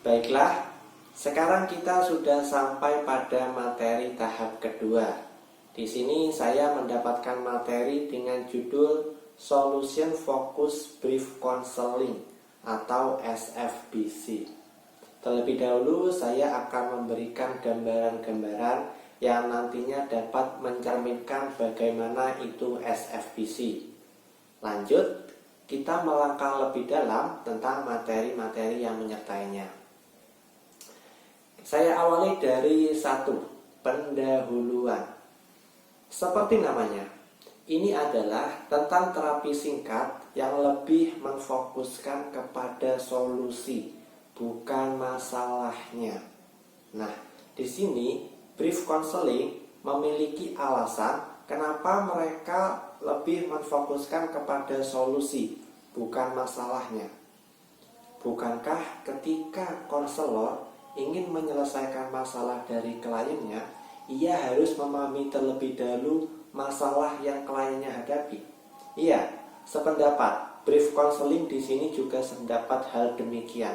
Baiklah, sekarang kita sudah sampai pada materi tahap kedua. Di sini saya mendapatkan materi dengan judul Solution Focus Brief Counseling atau SFBC. Terlebih dahulu saya akan memberikan gambaran-gambaran yang nantinya dapat mencerminkan bagaimana itu SFBC. Lanjut, kita melangkah lebih dalam tentang materi-materi yang menyertainya. Saya awali dari 1, pendahuluan. Seperti namanya, ini adalah tentang terapi singkat yang lebih memfokuskan kepada solusi, bukan masalahnya. Nah, di sini brief counseling memiliki alasan kenapa mereka lebih memfokuskan kepada solusi, bukan masalahnya. Bukankah ketika konselor ingin menyelesaikan masalah dari kliennya, ia harus memahami terlebih dahulu masalah yang kliennya hadapi? Iya, sependapat. Brief counseling di sini juga sependapat hal demikian.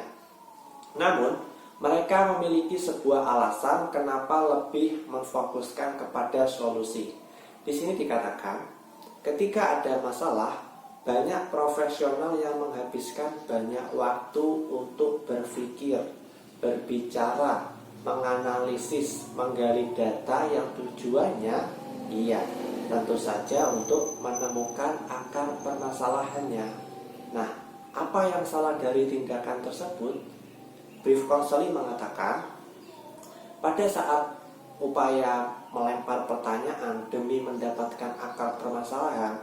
Namun, mereka memiliki sebuah alasan kenapa lebih memfokuskan kepada solusi. Di sini dikatakan, ketika ada masalah, banyak profesional yang menghabiskan banyak waktu untuk berpikir, berbicara, menganalisis, menggali data yang tujuannya, tentu saja untuk menemukan akar permasalahannya. Nah, apa yang salah dari tindakan tersebut? Brief counseling mengatakan, pada saat upaya melempar pertanyaan demi mendapatkan akar permasalahan,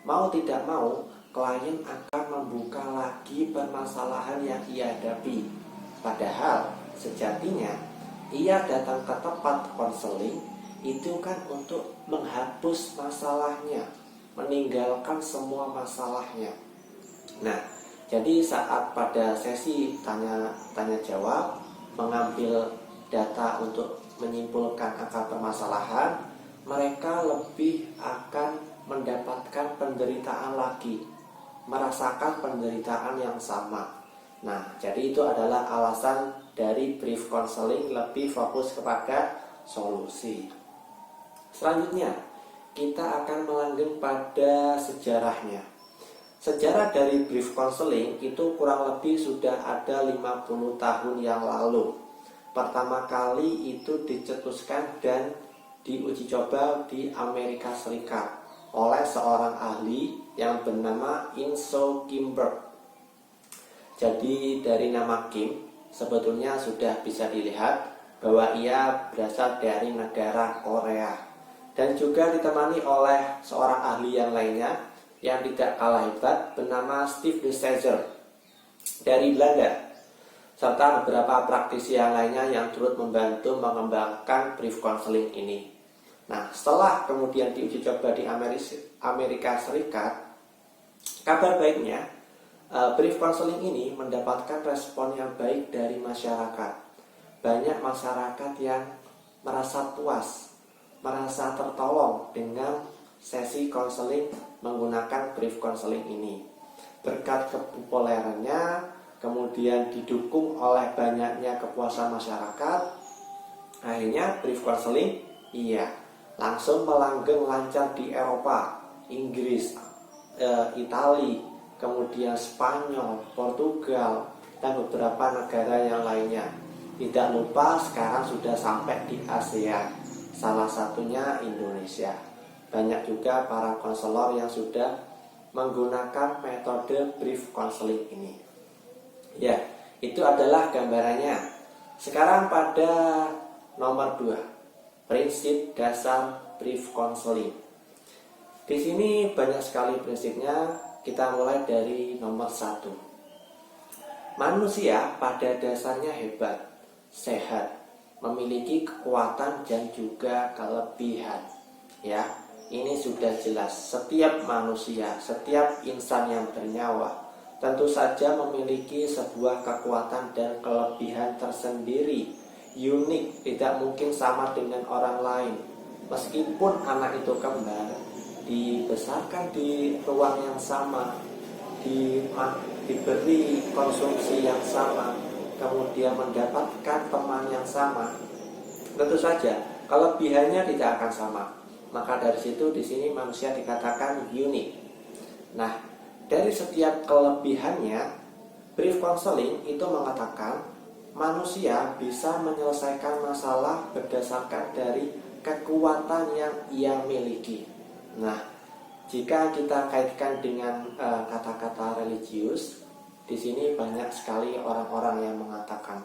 mau tidak mau, klien akan membuka lagi permasalahan yang ia hadapi. Padahal sejatinya ia datang ke tempat konseling itu kan untuk menghapus masalahnya, meninggalkan semua masalahnya. Nah, jadi saat pada sesi tanya jawab, mengambil data untuk menyimpulkan akar permasalahan, mereka lebih akan mendapatkan penderitaan lagi, merasakan penderitaan yang sama. Nah, jadi itu adalah alasan dari brief counseling lebih fokus kepada solusi. Selanjutnya, kita akan melanjut pada sejarahnya. Sejarah dari brief counseling itu kurang lebih sudah ada 50 tahun yang lalu. Pertama kali itu dicetuskan dan diuji coba di Amerika Serikat oleh seorang ahli yang bernama Inso Kimberg. Jadi dari nama Kim sebetulnya sudah bisa dilihat bahwa ia berasal dari negara Korea, dan juga ditemani oleh seorang ahli yang lainnya yang tidak kalah hebat bernama Steve de Seizer dari Belanda, serta beberapa praktisi yang lainnya yang turut membantu mengembangkan brief counseling ini. Nah, setelah kemudian diuji coba di Amerika Serikat, kabar baiknya brief counseling ini mendapatkan respon yang baik dari masyarakat. Banyak masyarakat yang merasa puas, merasa tertolong dengan sesi counseling menggunakan brief counseling ini. Berkat kepopulerannya, kemudian didukung oleh banyaknya kepuasan masyarakat, akhirnya brief counseling langsung melanggeng lancar di Eropa, Inggris, Italia, kemudian Spanyol, Portugal, dan beberapa negara yang lainnya. Tidak lupa sekarang sudah sampai di ASEAN, salah satunya Indonesia. Banyak juga para konselor yang sudah menggunakan metode brief counseling ini. Ya, itu adalah gambarannya. Sekarang pada nomor 2, prinsip dasar brief counseling. Di sini banyak sekali prinsipnya. Kita mulai dari nomor 1. Manusia pada dasarnya hebat, sehat, memiliki kekuatan dan juga kelebihan. Ya, ini sudah jelas. Setiap manusia, setiap insan yang bernyawa tentu saja memiliki sebuah kekuatan dan kelebihan tersendiri, unik, tidak mungkin sama dengan orang lain. Meskipun anak itu kembar, dibesarkan di ruang yang sama, diberi konsumsi yang sama, kemudian mendapatkan teman yang sama, tentu saja kelebihannya tidak akan sama. Maka dari situ di sini manusia dikatakan unik. Nah, dari setiap kelebihannya, brief counseling itu mengatakan manusia bisa menyelesaikan masalah berdasarkan dari kekuatan yang ia miliki. Nah, jika kita kaitkan dengan kata-kata religius, di sini banyak sekali orang-orang yang mengatakan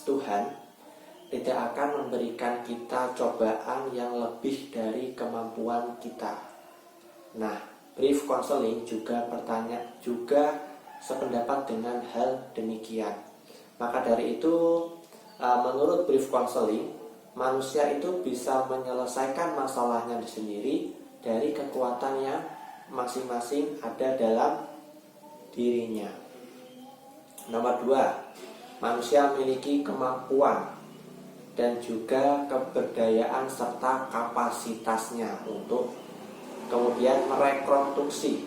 Tuhan tidak akan memberikan kita cobaan yang lebih dari kemampuan kita. Nah, brief counseling juga sependapat dengan hal demikian. Maka dari itu, menurut brief counseling, manusia itu bisa menyelesaikan masalahnya sendiri dari kekuatan yang masing-masing ada dalam dirinya. Nomor 2, manusia memiliki kemampuan dan juga keberdayaan serta kapasitasnya untuk kemudian merekonstruksi,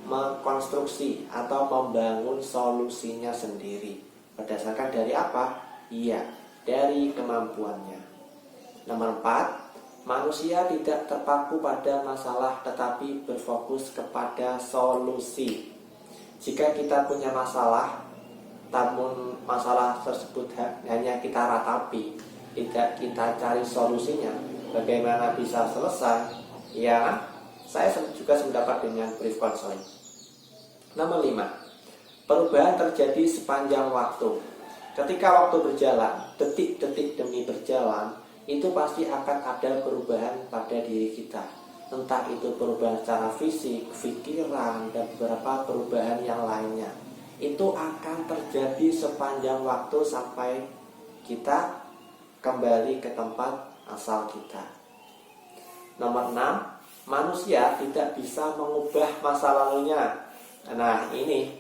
mengkonstruksi atau membangun solusinya sendiri. Berdasarkan dari apa? Iya, dari kemampuannya. Nomor 4, manusia tidak terpaku pada masalah tetapi berfokus kepada solusi. Jika kita punya masalah, namun masalah tersebut hanya kita ratapi, tidak kita cari solusinya, bagaimana bisa selesai? Ya, saya juga sependapat dengan brief counseling. Nomor 5, perubahan terjadi sepanjang waktu. Ketika waktu berjalan, detik-detik demi berjalan, itu pasti akan ada perubahan pada diri kita. Entah itu perubahan secara fisik, pikiran, dan beberapa perubahan yang lainnya. Itu akan terjadi sepanjang waktu sampai kita kembali ke tempat asal kita. Nomor 6, manusia tidak bisa mengubah masa lalunya. Nah, ini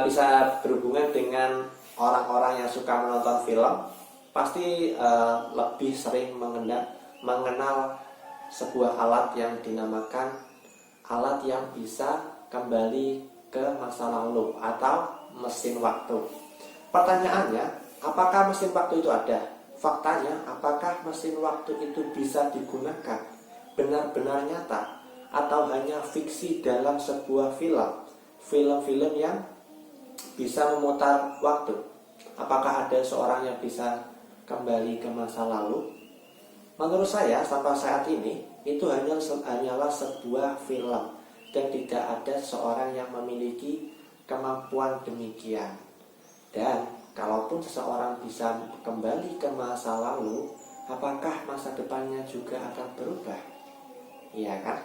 bisa berhubungan dengan orang-orang yang suka menonton film. Pasti lebih sering mengenal sebuah alat yang dinamakan alat yang bisa kembali ke masa lalu atau mesin waktu. Pertanyaannya, apakah mesin waktu itu ada? Faktanya, apakah mesin waktu itu bisa digunakan benar-benar nyata atau hanya fiksi dalam sebuah film-film yang bisa memutar waktu? Apakah ada seorang yang bisa kembali ke masa lalu? Menurut saya sampai saat ini itu hanyalah sebuah film dan tidak ada seorang yang memiliki kemampuan demikian. Dan kalaupun seseorang bisa kembali ke masa lalu, apakah masa depannya juga akan berubah? Iya kan?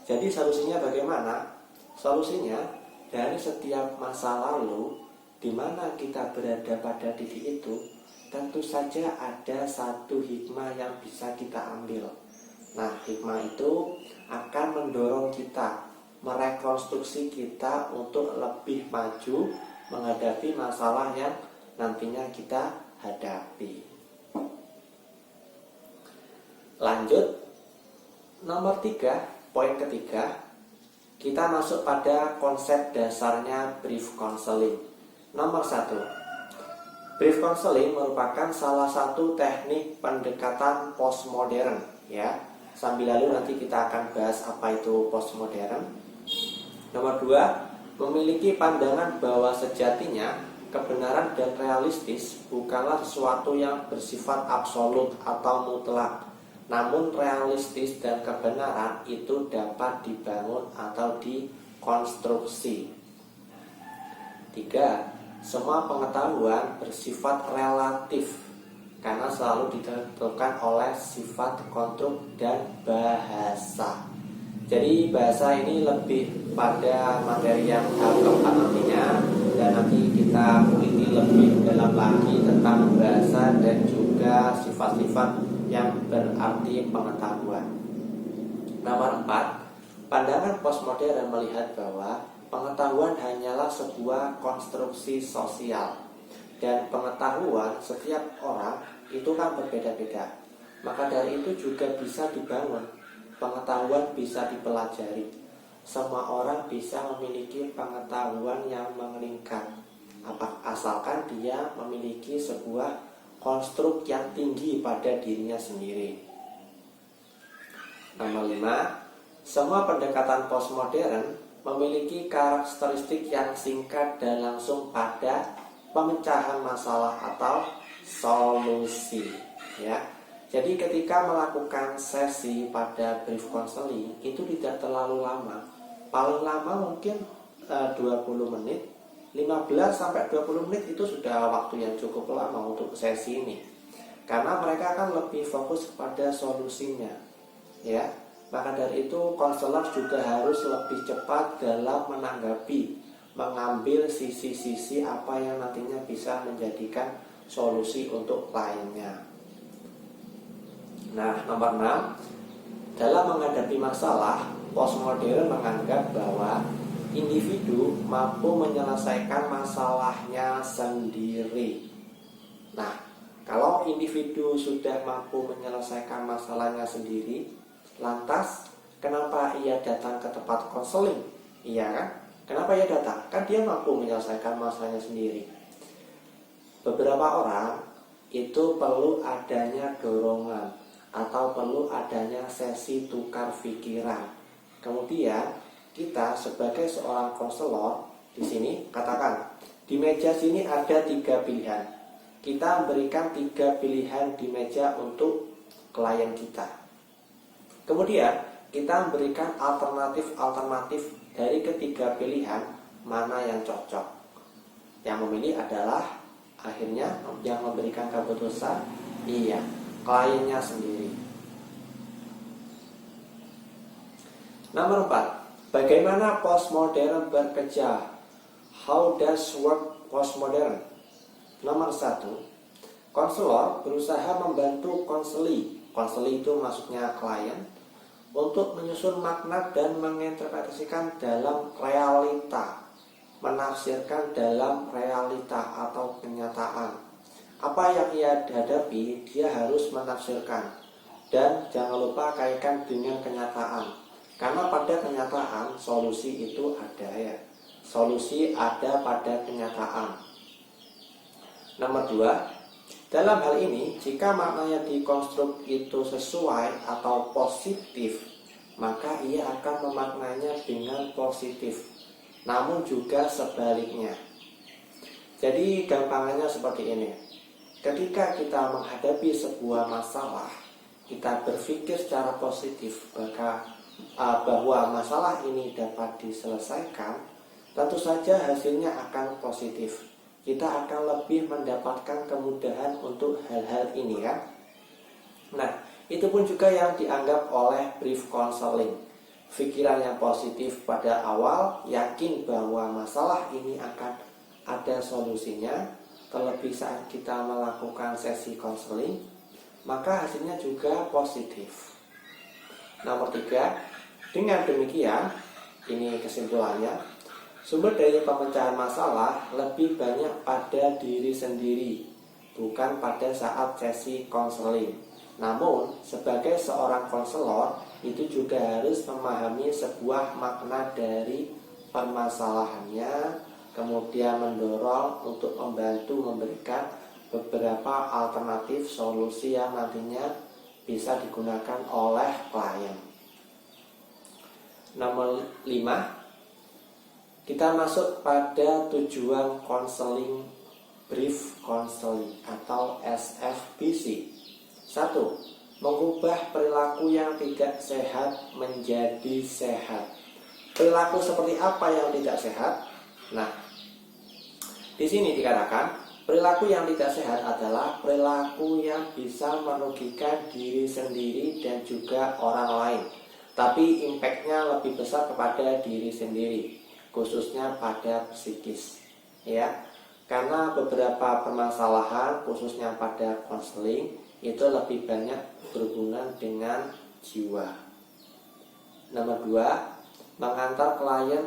Jadi solusinya bagaimana? Solusinya dari setiap masa lalu di mana kita berada pada titik itu, tentu saja ada satu hikmah yang bisa kita ambil. Nah, hikmah itu akan mendorong kita, merekonstruksi kita untuk lebih maju menghadapi masalah yang nantinya kita hadapi. Lanjut, nomor 3, poin ketiga, kita masuk pada konsep dasarnya brief counseling. Nomor 1, brief counseling merupakan salah satu teknik pendekatan postmodern, ya. Sambil lalu nanti kita akan bahas apa itu postmodern. Nomor 2, memiliki pandangan bahwa sejatinya kebenaran dan realistis bukanlah sesuatu yang bersifat absolut atau mutlak. Namun realistis dan kebenaran itu dapat dibangun atau dikonstruksi. 3, semua pengetahuan bersifat relatif karena selalu ditentukan oleh sifat konstruk dan bahasa. Jadi bahasa ini lebih pada materi yang keempat nantinya, dan nanti kita teliti lebih dalam lagi tentang bahasa dan juga sifat-sifat yang berarti pengetahuan. Nomor 4, pandangan postmodern melihat bahwa pengetahuan hanyalah sebuah konstruksi sosial, dan pengetahuan setiap orang itu kan berbeda-beda. Maka dari itu juga bisa dibangun. Pengetahuan bisa dipelajari. Semua orang bisa memiliki pengetahuan yang meningkat. asalkan dia memiliki sebuah konstruk yang tinggi pada dirinya sendiri. Nomor 5, semua pendekatan postmodern memiliki karakteristik yang singkat dan langsung pada pemecahan masalah atau solusi, ya. Jadi ketika melakukan sesi pada brief counseling itu tidak terlalu lama. Paling lama mungkin 20 menit, 15 sampai 20 menit itu sudah waktu yang cukup lama untuk sesi ini. Karena mereka akan lebih fokus kepada solusinya, ya. Maka dari itu konselor juga harus lebih cepat dalam mengambil sisi-sisi apa yang nantinya bisa menjadikan solusi untuk kliennya. Nah, nomor 6, dalam menghadapi masalah, postmodern menganggap bahwa individu mampu menyelesaikan masalahnya sendiri. Nah, kalau individu sudah mampu menyelesaikan masalahnya sendiri, lantas kenapa ia datang ke tempat konseling? Iya kan? Kenapa ia datang? Kan dia mampu menyelesaikan masalahnya sendiri. Beberapa orang itu perlu adanya dorongan atau perlu adanya sesi tukar pikiran. Kemudian kita sebagai seorang konselor di sini katakan di meja sini ada 3 pilihan. Kita memberikan 3 pilihan di meja untuk klien kita. Kemudian kita memberikan alternatif dari ketiga pilihan mana yang cocok. Yang memilih adalah akhirnya yang memberikan keputusan kliennya sendiri. Nomor 4, bagaimana postmodern bekerja? How does work postmodern? Nomor 1, konselor berusaha membantu konseli. Konseli itu maksudnya klien untuk menyusun makna dan menginterpretasikan dalam realita, menafsirkan dalam realita atau kenyataan. Apa yang ia hadapi, dia harus menafsirkan. Dan jangan lupa kaitkan dengan kenyataan. Karena pada kenyataan, solusi itu ada ya. Solusi ada pada kenyataan. Nomor 2, dalam hal ini, jika maknanya dikonstruk itu sesuai atau positif, maka ia akan memaknainya dengan positif. Namun juga sebaliknya. Jadi gampangannya seperti ini. Ketika kita menghadapi sebuah masalah, kita berpikir secara positif bahwa masalah ini dapat diselesaikan, tentu saja hasilnya akan positif. Kita akan lebih mendapatkan kemudahan untuk hal-hal ini kan. Nah, itu pun juga yang dianggap oleh brief counseling. Pikiran yang positif pada awal, yakin bahwa masalah ini akan ada solusinya. Terlebih saat kita melakukan sesi konseling, maka hasilnya juga positif. Nomor 3, dengan demikian, ini kesimpulannya, sumber dari pemecahan masalah lebih banyak pada diri sendiri, bukan pada saat sesi konseling. Namun, sebagai seorang konselor, itu juga harus memahami sebuah makna dari permasalahannya, kemudian mendorong untuk membantu memberikan beberapa alternatif solusi yang nantinya bisa digunakan oleh klien. Nomor 5, kita masuk pada tujuan konseling brief counseling atau SFBC. 1, mengubah perilaku yang tidak sehat menjadi sehat. Perilaku seperti apa yang tidak sehat? Nah, di sini dikatakan perilaku yang tidak sehat adalah perilaku yang bisa merugikan diri sendiri dan juga orang lain, tapi impactnya lebih besar kepada diri sendiri, khususnya pada psikis, ya. Karena beberapa permasalahan, khususnya pada konseling, itu lebih banyak berhubungan dengan jiwa. Nomor 2, mengantar klien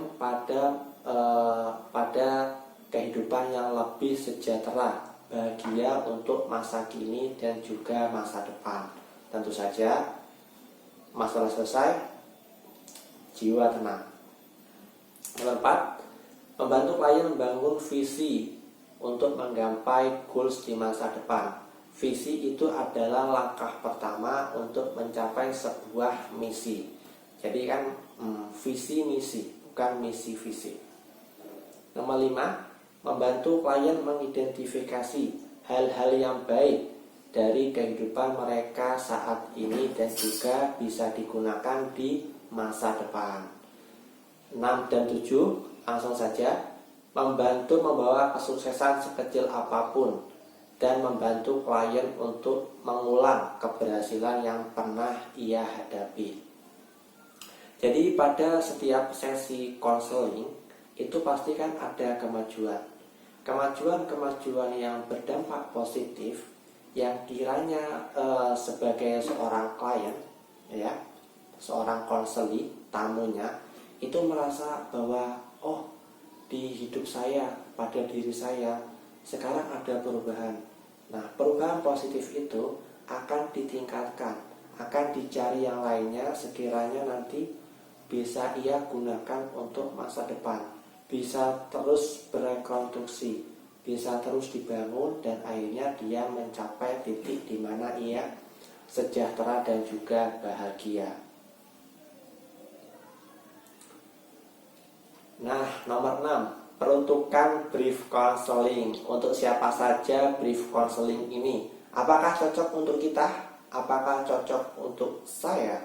pada kehidupan yang lebih sejahtera, bahagia untuk masa kini dan juga masa depan. Tentu saja masalah selesai, jiwa tenang. Nomor 4, membantu klien membangun visi untuk menggapai goals di masa depan. Visi itu adalah langkah pertama untuk mencapai sebuah misi. Jadi kan visi misi, bukan misi visi. Nomor 5, membantu klien mengidentifikasi hal-hal yang baik dari kehidupan mereka saat ini dan juga bisa digunakan di masa depan. 6 dan 7, langsung saja. Membantu membawa kesuksesan sekecil apapun dan membantu klien untuk mengulang keberhasilan yang pernah ia hadapi. Jadi pada setiap sesi konseling itu pasti kan ada kemajuan. Kemajuan yang berdampak positif yang kiranya sebagai seorang klien, ya, seorang konseli, tamunya itu merasa bahwa di hidup saya, pada diri saya sekarang ada perubahan. Nah, perubahan positif itu akan ditingkatkan, akan dicari yang lainnya sekiranya nanti bisa ia gunakan untuk masa depan, bisa terus berekonstruksi, bisa terus dibangun, dan akhirnya dia mencapai titik di mana ia sejahtera dan juga bahagia. Nah, nomor 6, peruntukan brief counseling. Untuk siapa saja brief counseling ini? Apakah cocok untuk kita? Apakah cocok untuk saya?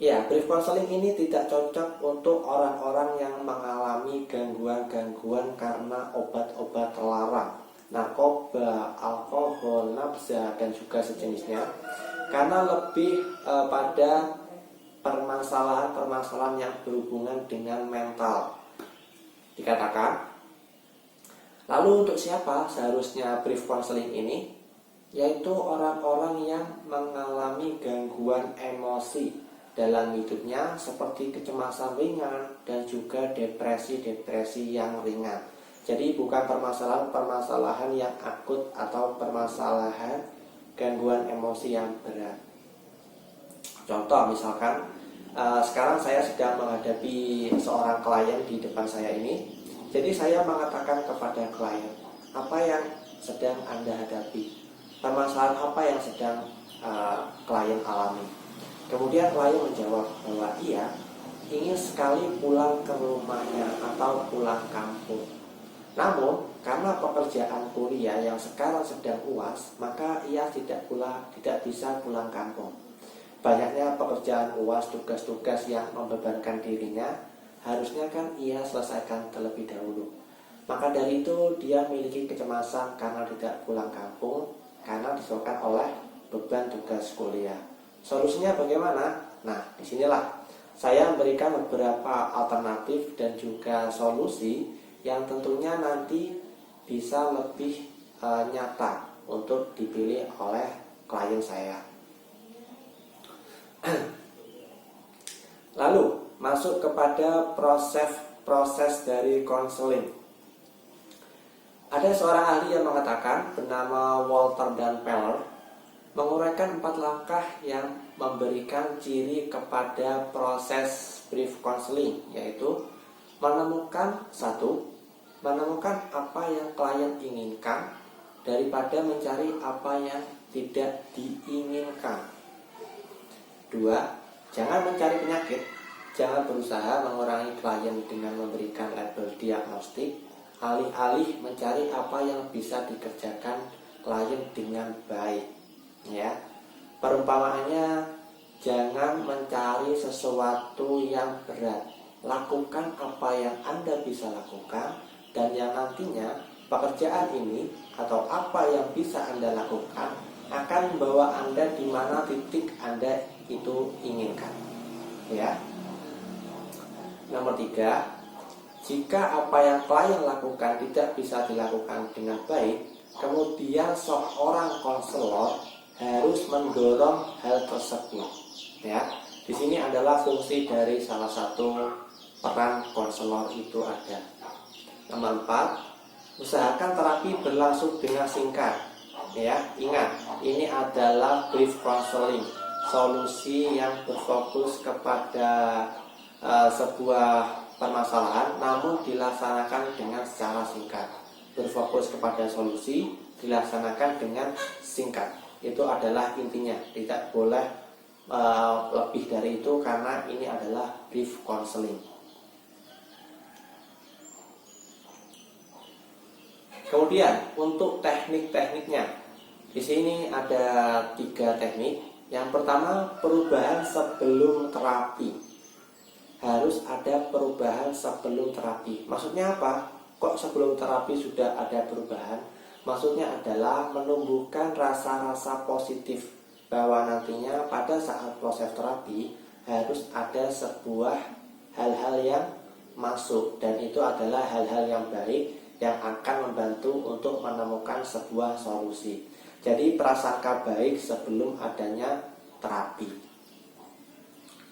Ya, brief counseling ini tidak cocok untuk orang-orang yang mengalami gangguan-gangguan karena obat-obat terlarang, narkoba, alkohol, nafsa, dan juga sejenisnya. Karena lebih pada permasalahan-permasalahan yang berhubungan dengan mental, dikatakan. Lalu untuk siapa seharusnya brief counseling ini? Yaitu orang-orang yang mengalami gangguan emosi dalam hidupnya seperti kecemasan ringan dan juga depresi-depresi yang ringan. Jadi bukan permasalahan-permasalahan yang akut atau permasalahan gangguan emosi yang berat. Contoh misalkan sekarang saya sedang menghadapi seorang klien di depan saya ini. Jadi saya mengatakan kepada klien, apa yang sedang Anda hadapi? Permasalahan apa yang sedang klien alami? Kemudian klien menjawab bahwa ia ingin sekali pulang ke rumahnya atau pulang kampung. Namun karena pekerjaan kuliah yang sekarang sedang UAS, maka ia tidak bisa pulang kampung. Banyaknya pekerjaan UAS, tugas-tugas yang membebankan dirinya, harusnya kan ia selesaikan terlebih dahulu. Maka dari itu dia memiliki kecemasan karena tidak pulang kampung, karena disebabkan oleh beban tugas kuliah. Solusinya bagaimana? Nah, disinilah saya memberikan beberapa alternatif dan juga solusi yang tentunya nanti bisa lebih nyata untuk dipilih oleh klien saya. Lalu masuk kepada proses dari konseling. Ada seorang ahli yang mengatakan bernama Walter dan Peller menguraikan 4 langkah yang memberikan ciri kepada proses brief counseling, yaitu menemukan apa yang klien inginkan daripada mencari apa yang tidak diinginkan. 2, jangan mencari penyakit. Jangan berusaha mengurangi klien dengan memberikan label diagnostik, alih-alih mencari apa yang bisa dikerjakan klien dengan baik. Ya, perumpamaannya, jangan mencari sesuatu yang berat. Lakukan apa yang Anda bisa lakukan, dan yang nantinya pekerjaan ini atau apa yang bisa Anda lakukan akan membawa Anda di mana titik Anda itu inginkan. Ya. Nomor 3, jika apa yang klien lakukan tidak bisa dilakukan dengan baik, kemudian seorang konselor harus mendorong hal tersebut. Ya, di sini adalah fungsi dari salah satu peran konselor itu ada. Nomor 4, usahakan terapi berlangsung dengan singkat. Ya, ingat, ini adalah brief counseling, solusi yang berfokus kepada sebuah permasalahan namun dilaksanakan dengan secara singkat. berfokus kepada solusi, dilaksanakan dengan singkat. Itu adalah intinya, tidak boleh lebih dari itu karena ini adalah brief counseling. Kemudian untuk teknik-tekniknya, di sini ada 3 teknik. Yang pertama, perubahan sebelum terapi. Harus ada perubahan sebelum terapi. Maksudnya apa? Kok sebelum terapi sudah ada perubahan? Maksudnya adalah menumbuhkan rasa-rasa positif bahwa nantinya pada saat proses terapi harus ada sebuah hal-hal yang masuk, dan itu adalah hal-hal yang baik yang akan membantu untuk menemukan sebuah solusi. Jadi prasangka baik sebelum adanya terapi.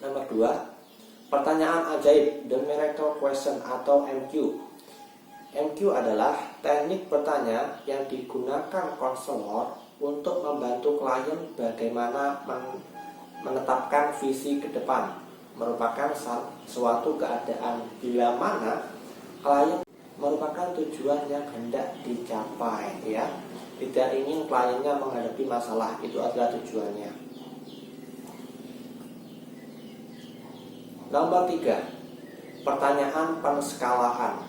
Nomor 2, pertanyaan ajaib, the miracle question atau MQ. MQ adalah teknik bertanya yang digunakan konselor untuk membantu klien bagaimana menetapkan visi ke depan. Merupakan suatu keadaan bila mana klien merupakan tujuan yang hendak dicapai, ya. Tidak ingin kliennya menghadapi masalah, itu adalah tujuannya. Nomor 3, pertanyaan penskalaan,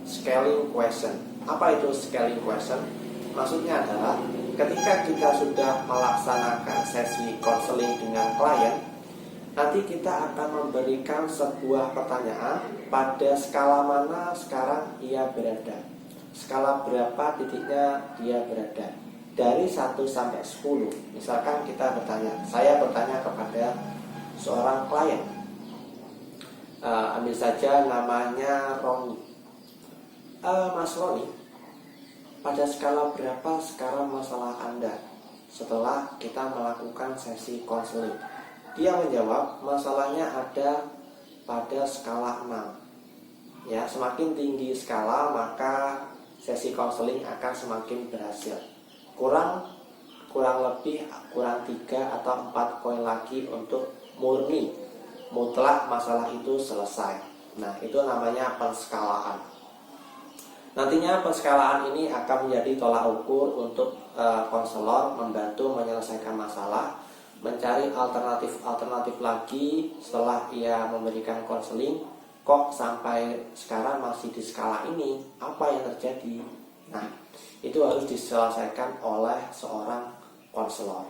scaling question. Apa itu scaling question? Maksudnya adalah ketika kita sudah melaksanakan sesi konseling dengan klien, nanti kita akan memberikan sebuah pertanyaan pada skala mana sekarang ia berada. Skala berapa titiknya dia berada. Dari 1 sampai 10. Misalkan kita bertanya, saya bertanya kepada seorang klien. Ambil saja namanya Roni. Mas Roni, pada skala berapa sekarang masalah Anda setelah kita melakukan sesi konseling? Dia menjawab, masalahnya ada pada skala 6. Ya, semakin tinggi skala maka sesi konseling akan semakin berhasil. Kurang lebih 3 atau 4 poin lagi untuk murni mutlak masalah itu selesai. Nah, itu namanya penskalaan. Nantinya penskalaan ini akan menjadi tolak ukur untuk konselor membantu menyelesaikan masalah, mencari alternatif lagi setelah ia memberikan konseling. Kok sampai sekarang masih di skala ini? Apa yang terjadi? Nah, itu harus diselesaikan oleh seorang konselor.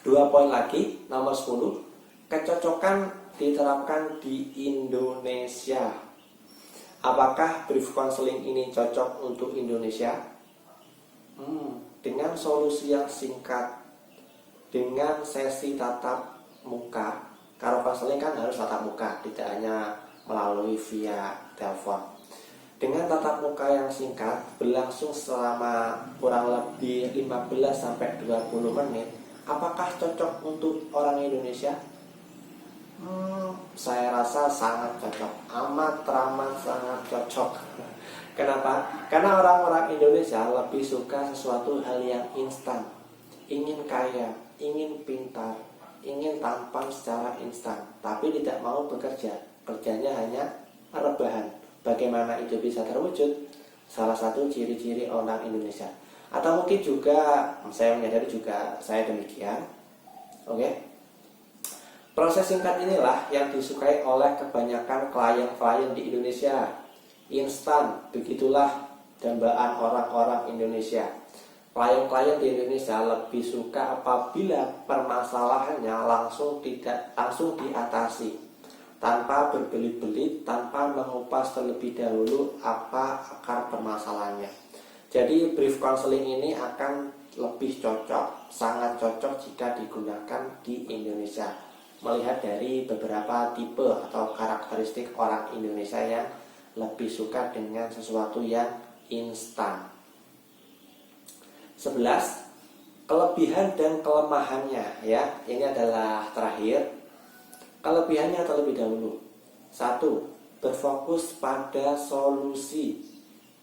Dua poin lagi, nomor 10, kecocokan diterapkan di Indonesia. Apakah brief counseling ini cocok untuk Indonesia? Dengan solusi yang singkat, dengan sesi tatap muka. Kalau konseling kan harus tatap muka, tidak hanya melalui via telepon. Dengan tatap muka yang singkat, berlangsung selama kurang lebih 15-20 menit, apakah cocok untuk orang Indonesia? Saya rasa sangat cocok, amat sangat cocok. Kenapa? Karena orang-orang Indonesia lebih suka sesuatu hal yang instan. Ingin kaya, ingin pintar, ingin tampan secara instan, tapi tidak mau bekerja. Kerjanya hanya rebahan. Bagaimana itu bisa terwujud? Salah satu ciri-ciri orang Indonesia. Atau mungkin juga saya menyadari juga saya demikian. Oke. Proses singkat inilah yang disukai oleh kebanyakan klien-klien di Indonesia. Instan, begitulah dambaan orang-orang Indonesia. Klien-klien di Indonesia lebih suka apabila permasalahannya langsung diatasi, tanpa berbelit-belit, tanpa mengupas terlebih dahulu apa akar permasalahannya. Jadi brief counseling ini akan lebih cocok, sangat cocok jika digunakan di Indonesia. Melihat dari beberapa tipe atau karakteristik orang Indonesia yang lebih suka dengan sesuatu yang instan. 11. Kelebihan dan kelemahannya, ya. Ini adalah terakhir. Kelebihannya terlebih dahulu. 1. Berfokus pada solusi.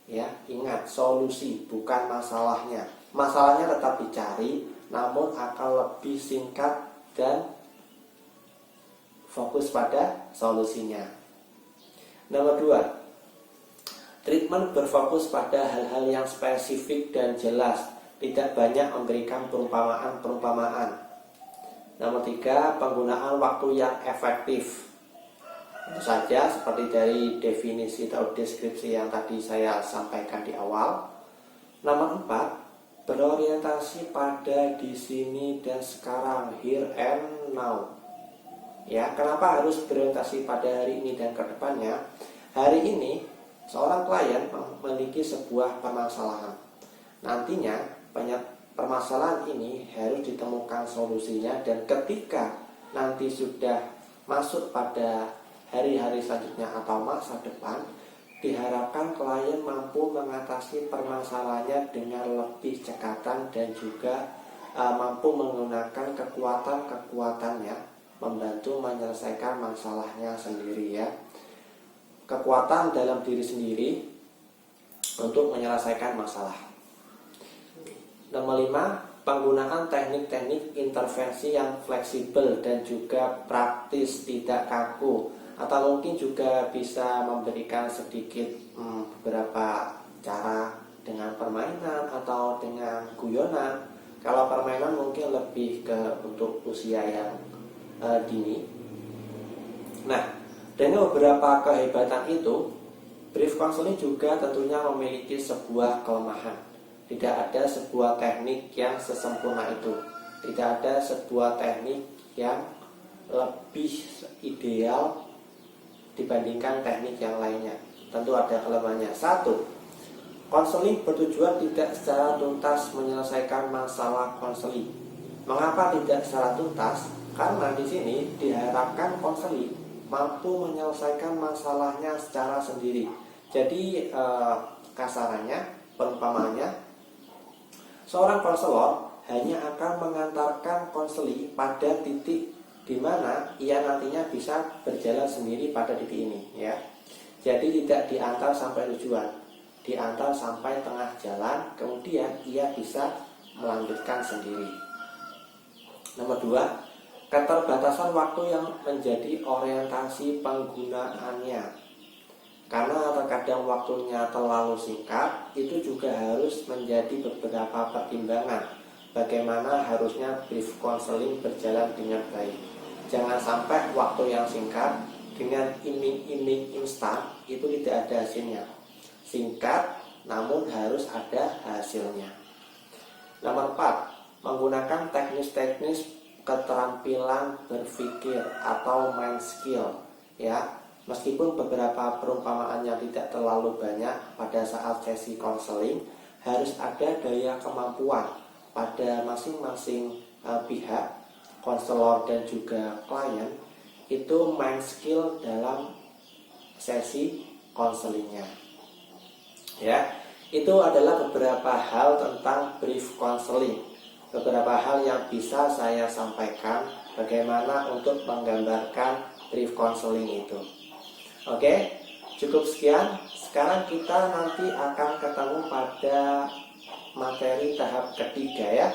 Ya, ingat solusi bukan masalahnya. Masalahnya tetap dicari, namun akan lebih singkat dan fokus pada solusinya. Nomor 2, treatment berfokus pada hal-hal yang spesifik dan jelas, tidak banyak memberikan perumpamaan-perumpamaan. Nomor 3, penggunaan waktu yang efektif. Tentu saja seperti dari definisi atau deskripsi yang tadi saya sampaikan di awal. Nomor 4, berorientasi pada di sini dan sekarang, here and now. Ya, kenapa harus berorientasi pada hari ini dan ke depannya? Hari ini seorang klien memiliki sebuah permasalahan. Nantinya banyak permasalahan ini harus ditemukan solusinya, dan ketika nanti sudah masuk pada hari-hari selanjutnya atau masa depan, diharapkan klien mampu mengatasi permasalahannya dengan lebih cekatan dan juga mampu menggunakan kekuatan-kekuatannya membantu menyelesaikan masalahnya sendiri, ya. Kekuatan dalam diri sendiri untuk menyelesaikan masalah. Nomor 5, penggunaan teknik-teknik intervensi yang fleksibel dan juga praktis, tidak kaku, atau mungkin juga bisa memberikan sedikit beberapa cara dengan permainan atau dengan guyonan. Kalau permainan mungkin lebih ke untuk usia yang dini. Nah, dengan beberapa kehebatan itu, brief counseling juga tentunya memiliki sebuah kelemahan. Tidak ada sebuah teknik yang sesempurna itu. Tidak ada sebuah teknik yang lebih ideal dibandingkan teknik yang lainnya. Tentu ada kelemahannya. 1, konseling bertujuan tidak secara tuntas menyelesaikan masalah konseling. Mengapa tidak secara tuntas? Karena di sini diharapkan konseling mampu menyelesaikan masalahnya secara sendiri. Jadi kasarannya, perumpamaannya, seorang konselor hanya akan mengantarkan konseli pada titik di mana ia nantinya bisa berjalan sendiri pada titik ini, ya. Jadi tidak diantar sampai tujuan, diantar sampai tengah jalan, kemudian ia bisa melanjutkan sendiri. Nomor 2, keterbatasan waktu yang menjadi orientasi penggunaannya. Karena terkadang waktunya terlalu singkat, itu juga harus menjadi beberapa pertimbangan bagaimana harusnya brief counseling berjalan dengan baik. Jangan sampai waktu yang singkat dengan iming-iming instan itu tidak ada hasilnya. Singkat namun harus ada hasilnya. Nomor 4, menggunakan teknis-teknis keterampilan berpikir atau mind skill, ya. Meskipun beberapa perumpamaan yang tidak terlalu banyak pada saat sesi konseling, harus ada daya kemampuan pada masing-masing pihak, konselor dan juga klien, itu mind skill dalam sesi konselingnya, ya. Itu adalah beberapa hal tentang brief counseling. Beberapa hal yang bisa saya sampaikan bagaimana untuk menggambarkan brief counseling itu. Oke, cukup sekian. Sekarang kita nanti akan ketemu pada materi tahap ketiga, ya.